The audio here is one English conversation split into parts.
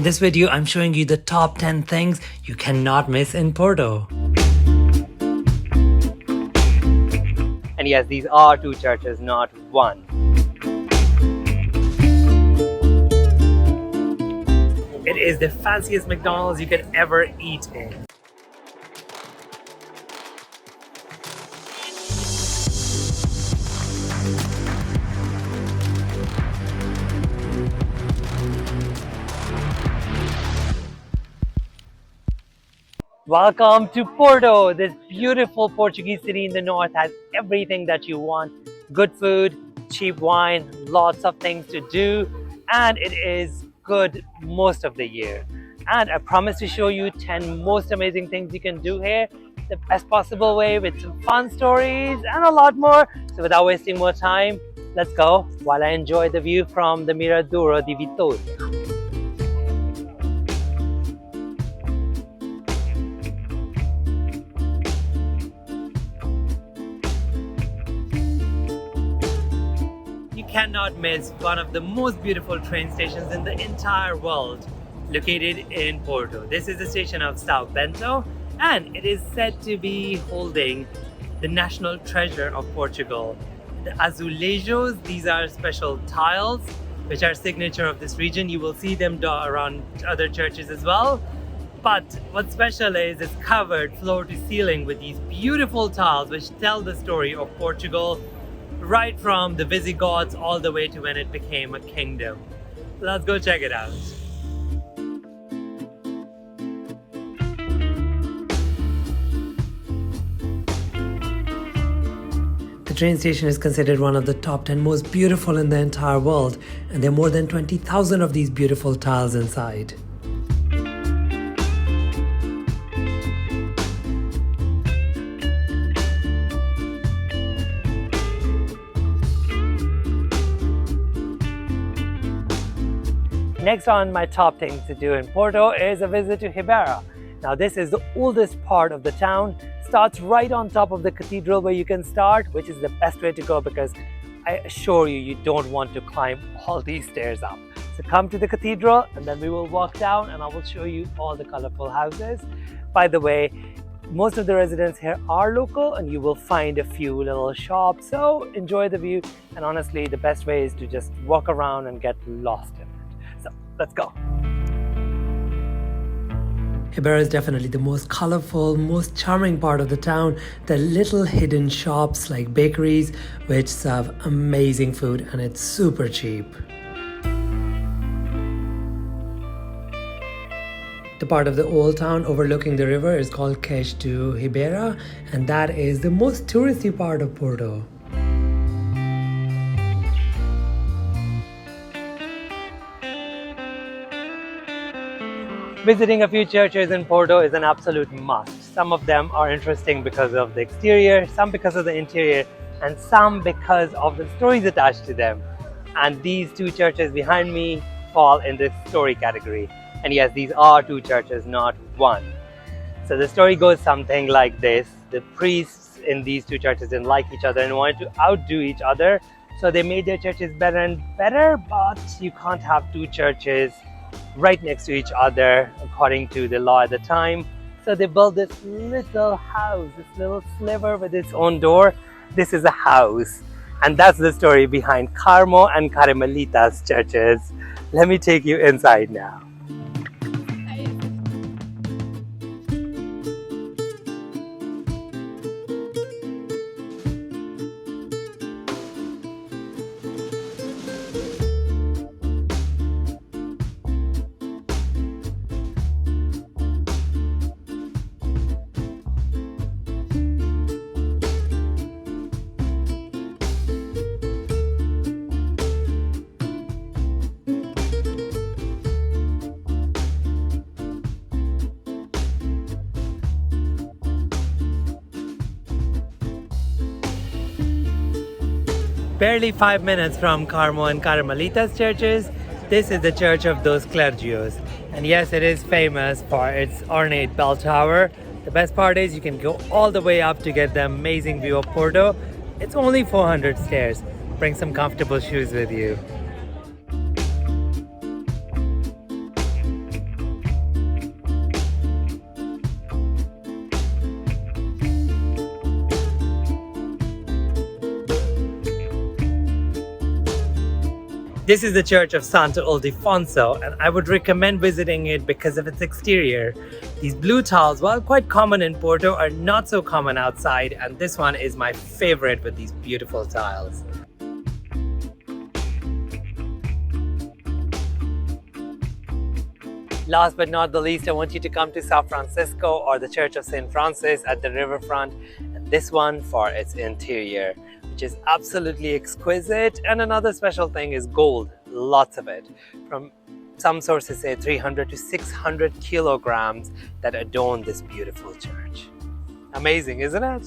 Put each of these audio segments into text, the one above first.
In this video, I'm showing you the top 10 things you cannot miss in Porto. And yes, these are two churches, not one. It is the fanciest McDonald's you could ever eat in. Welcome to Porto. This beautiful Portuguese city in the north has everything that you want. Good food, cheap wine, lots of things to do, and it is good most of the year. And I promise to show you 10 most amazing things you can do here the best possible way with some fun stories and a lot more. So without wasting more time, let's go while I enjoy the view from the Miradoro di Vittoria. Cannot miss one of the most beautiful train stations in the entire world, located in Porto. This is the station of Sao Bento, and it is said to be holding the national treasure of Portugal. The azulejos, these are special tiles which are signature of this region. You will see them around other churches as well. But what's special is it's covered floor to ceiling with these beautiful tiles which tell the story of Portugal, right from the Visigoths all the way to when it became a kingdom. Let's go check it out. The train station is considered one of the top 10 most beautiful in the entire world, and there are more than 20,000 of these beautiful tiles inside. Next on my top things to do in Porto is a visit to Ribeira. Now this is the oldest part of the town. Starts right on top of the cathedral where you can start, which is the best way to go because I assure you, you don't want to climb all these stairs up. So come to the cathedral and then we will walk down and I will show you all the colorful houses. By the way, most of the residents here are local and you will find a few little shops. So enjoy the view, and honestly the best way is to just walk around and get lost in it. So let's go. Ribeira is definitely the most colorful, most charming part of the town. The little hidden shops like bakeries which serve amazing food, and it's super cheap. The part of the old town overlooking the river is called Churches of Ribeira, and that is the most touristy part of Porto. Visiting a few churches in Porto is an absolute must. Some of them are interesting because of the exterior, some because of the interior, and some because of the stories attached to them. And these two churches behind me fall in this story category. And yes, these are two churches, not one. So the story goes something like this. The priests in these two churches didn't like each other and wanted to outdo each other. So they made their churches better and better, but you can't have two churches right next to each other according to the law at the time. So they built this little house, this little sliver with its own door. This is a house, and that's the story behind Carmo and Carmelitas churches. Let me take you inside now. Barely 5 minutes from Carmo and Carmelitas churches, this is the church of those Clergies. And yes, it is famous for its ornate bell tower. The best part is you can go all the way up to get the amazing view of Porto. It's only 400 stairs. Bring some comfortable shoes with you. This is the Church of Sao Ildefonso, and I would recommend visiting it because of its exterior. These blue tiles, while quite common in Porto, are not so common outside, and this one is my favorite with these beautiful tiles. Last but not the least, I want you to come to San Francisco or the Church of St. Francis at the riverfront, and this one for its interior, which is absolutely exquisite. And another special thing is gold, lots of it. From some sources say 300 to 600 kilograms that adorn this beautiful church. Amazing, isn't it?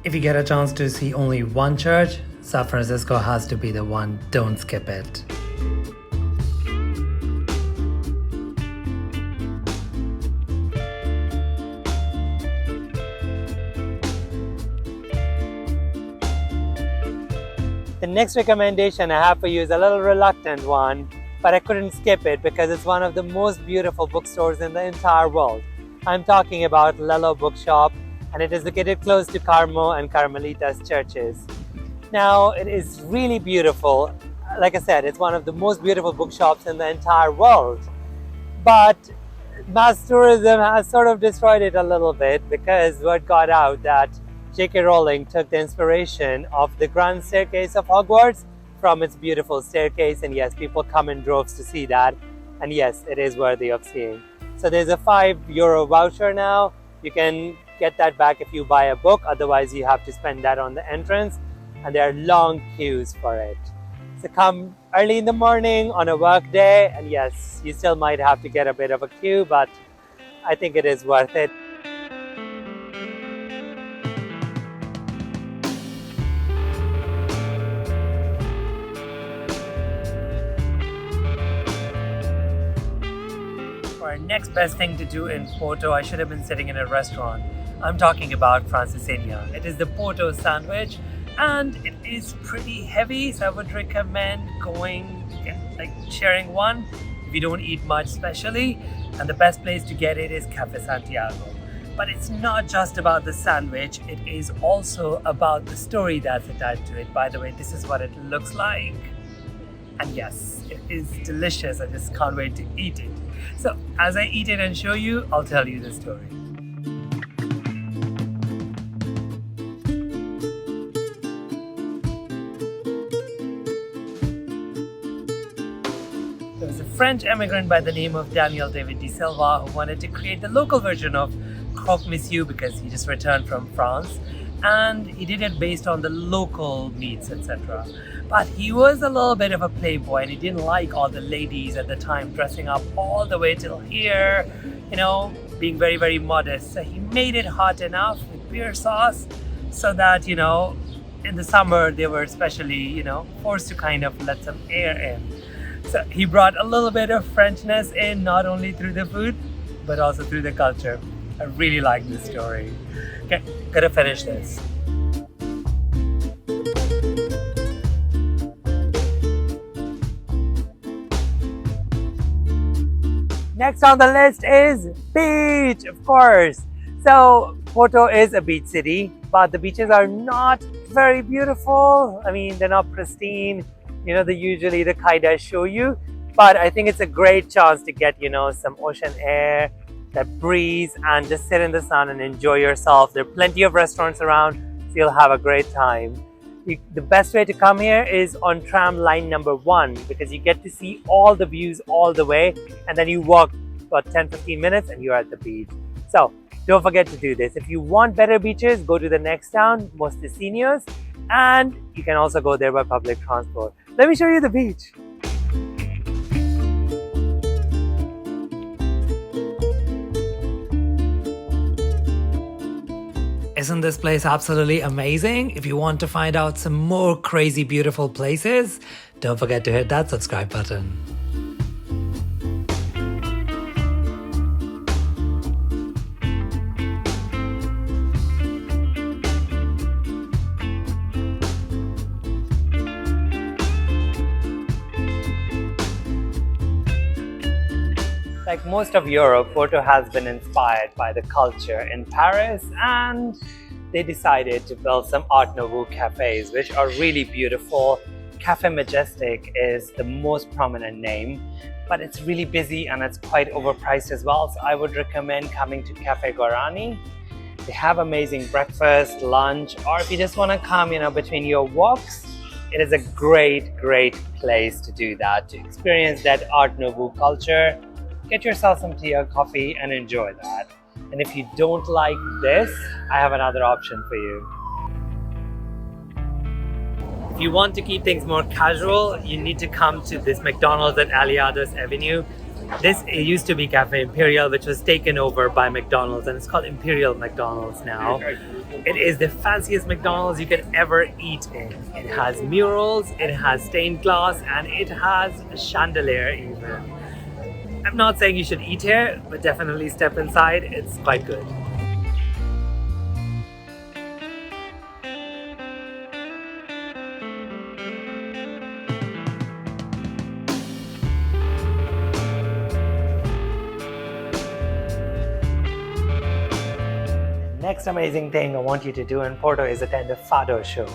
If you get a chance to see only one church, San Francisco has to be the one. Don't skip it. The next recommendation I have for you is a little reluctant one, but I couldn't skip it because it's one of the most beautiful bookstores in the entire world. I'm talking about Lello Bookshop, and it is located close to Carmo and Carmelitas churches. Now, it is really beautiful. Like I said, it's one of the most beautiful bookshops in the entire world. But mass tourism has sort of destroyed it a little bit because word got out that J.K. Rowling took the inspiration of the grand staircase of Hogwarts from its beautiful staircase, and yes, people come in droves to see that, and yes, it is worthy of seeing. So there's a €5 voucher now. You can get that back if you buy a book, otherwise you have to spend that on the entrance, and there are long queues for it. So come early in the morning on a work day, and yes, you still might have to get a bit of a queue, but I think it is worth it. For our next best thing to do in Porto, I should have been sitting in a restaurant. I'm talking about Francesinha. It is the Porto sandwich, and it is pretty heavy, so I would recommend going and sharing one if you don't eat much especially. And the best place to get it is Cafe Santiago. But it's not just about the sandwich, it is also about the story that's attached to it. By the way, this is what it looks like. And yes, it is delicious. I just can't wait to eat it. So as I eat it and show you, I'll tell you the story. There was a French immigrant by the name of Daniel David de Silva who wanted to create the local version of croque monsieur because he just returned from France, and he did it based on the local meats, etc. But he was a little bit of a playboy, and he didn't like all the ladies at the time dressing up all the way till here, being very, very modest. So he made it hot enough with beer sauce so that, in the summer they were especially, forced to kind of let some air in. So he brought a little bit of Frenchness in, not only through the food, but also through the culture. I really like this story. Okay, gotta finish this. Next on the list is beach, of course. So Porto is a beach city, but the beaches are not very beautiful. I mean, they're not pristine. They usually the Kaida show you, but I think it's a great chance to get, some ocean air, that breeze, and just sit in the sun and enjoy yourself. There are plenty of restaurants around, so you'll have a great time. The best way to come here is on tram line number 1 because you get to see all the views all the way, and then you walk about 10-15 minutes and you're at the beach. So don't forget to do this. If you want better beaches, go to the next town, Mostecinos, and you can also go there by public transport. Let me show you the beach. Isn't this place absolutely amazing? If you want to find out some more crazy beautiful places, don't forget to hit that subscribe button. Like most of Europe, Porto has been inspired by the culture in Paris, and they decided to build some Art Nouveau cafes, which are really beautiful. Cafe Majestic is the most prominent name, but it's really busy and it's quite overpriced as well. So I would recommend coming to Cafe Guarany. They have amazing breakfast, lunch, or if you just want to come, between your walks, it is a great place to do that, to experience that Art Nouveau culture. Get yourself some tea or coffee and enjoy that. And if you don't like this, I have another option for you. If you want to keep things more casual, you need to come to this McDonald's at Aliados Avenue. It used to be Cafe Imperial, which was taken over by McDonald's, and it's called Imperial McDonald's now. It is the fanciest McDonald's you can ever eat in. It has murals, it has stained glass, and it has a chandelier even. I'm not saying you should eat here, but definitely step inside. It's quite good. Next amazing thing I want you to do in Porto is attend a Fado show.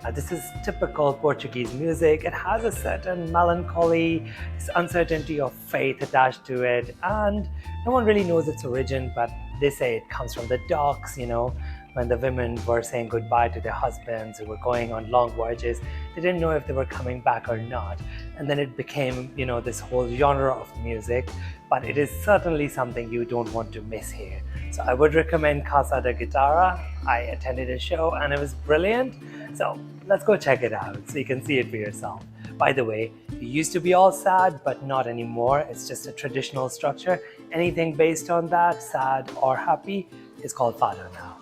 Now, this is typical Portuguese music. It has a certain melancholy, this uncertainty of faith attached to it, and no one really knows its origin, but they say it comes from the docks, when the women were saying goodbye to their husbands who were going on long voyages. They didn't know if they were coming back or not. And then it became, this whole genre of music, but it is certainly something you don't want to miss here. So I would recommend Casa Da Guitarra. I attended a show and it was brilliant. So let's go check it out so you can see it for yourself. By the way, it used to be all sad, but not anymore. It's just a traditional structure. Anything based on that, sad or happy, is called Fado now.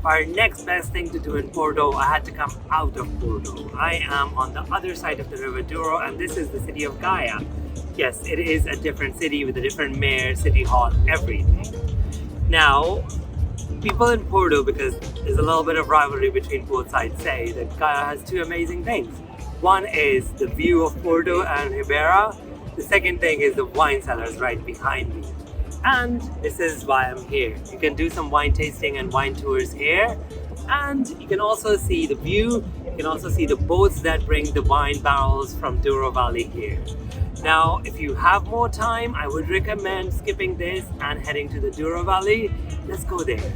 Our next best thing to do in Porto, I had to come out of Porto. I am on the other side of the River Douro, and this is the city of Gaia. Yes, it is a different city with a different mayor, city hall, everything. Now, people in Porto, because there's a little bit of rivalry between both sides, say that Gaia has two amazing things. One is the view of Porto and Ribeira. The second thing is the wine cellars right behind me. And this is why I'm here. You can do some wine tasting and wine tours here, and you can also see the view. You can also see the boats that bring the wine barrels from Douro Valley here. Now, if you have more time, I would recommend skipping this and heading to the Douro Valley. Let's go there.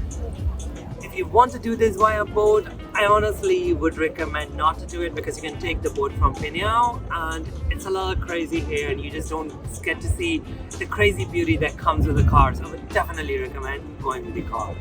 If you want to do this via boat, I honestly would recommend not to do it because you can take the boat from Pinhão and it's a little crazy here and you just don't get to see the crazy beauty that comes with the car. So I would definitely recommend going with the car.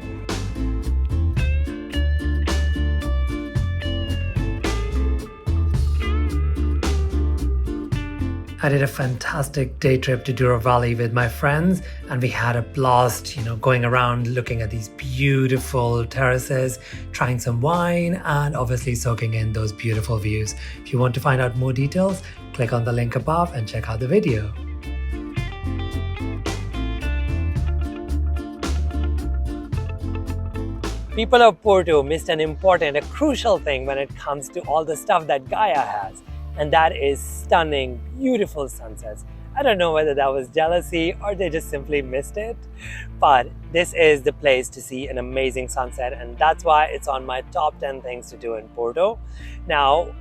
I did a fantastic day trip to Douro Valley with my friends and we had a blast, going around looking at these beautiful terraces, trying some wine and obviously soaking in those beautiful views. If you want to find out more details, click on the link above and check out the video. People of Porto missed a crucial thing when it comes to all the stuff that Gaia has. And that is stunning, beautiful sunsets. I don't know whether that was jealousy or they just simply missed it, but this is the place to see an amazing sunset and that's why it's on my top 10 things to do in Porto. Now,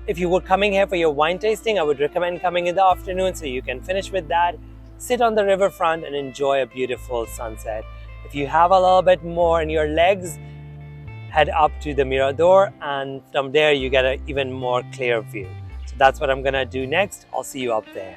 if you were coming here for your wine tasting, I would recommend coming in the afternoon so you can finish with that, sit on the riverfront and enjoy a beautiful sunset. If you have a little bit more in your legs, head up to the Mirador, and from there you get an even more clear view. So that's what I'm gonna do next. I'll see you up there.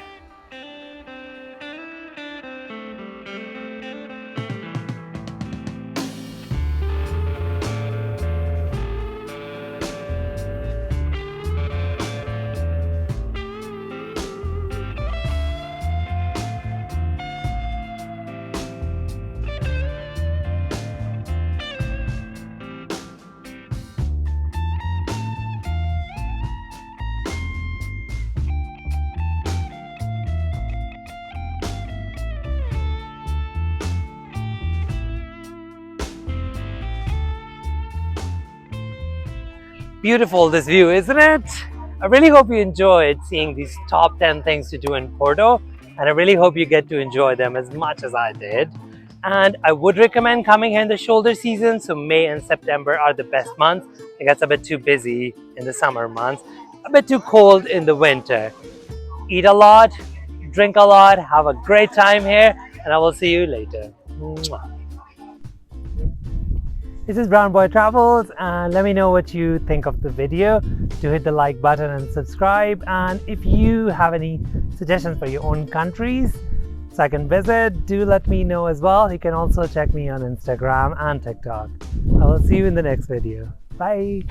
Beautiful, this view, isn't it? I really hope you enjoyed seeing these top 10 things to do in Porto, and I really hope you get to enjoy them as much as I did. And I would recommend coming here in the shoulder season, so May and September are the best months. It gets a bit too busy in the summer months, a bit too cold in the winter. Eat a lot, drink a lot, have a great time here, and I will see you later. Mwah. This is Brown Boy Travels, and let me know what you think of the video. Do hit the like button and subscribe, and if you have any suggestions for your own countries so I can visit, do let me know as well. You can also check me on Instagram and TikTok. I will see you in the next video. Bye!